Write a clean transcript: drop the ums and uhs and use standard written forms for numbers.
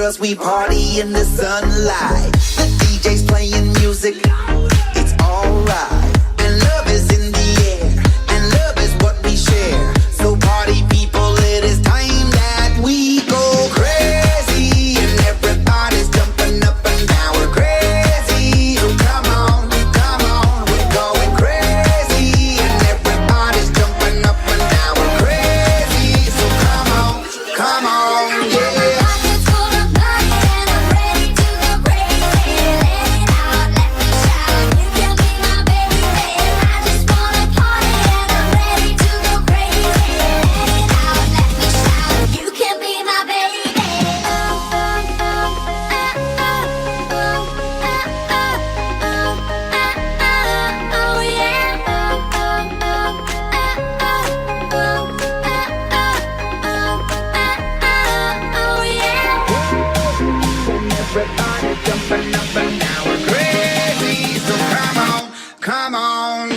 girls, we party in the sunlight. The DJ's playing music, it's alright. And love is in the air, and love is what we share. So party people, it is time that we go crazy. And everybody's jumping up and down, we're crazy. So come on, we're going crazy. And everybody's jumping up and down, we're crazy. So come on, yeah. Everybody jumping up and down, we're crazy, so come on,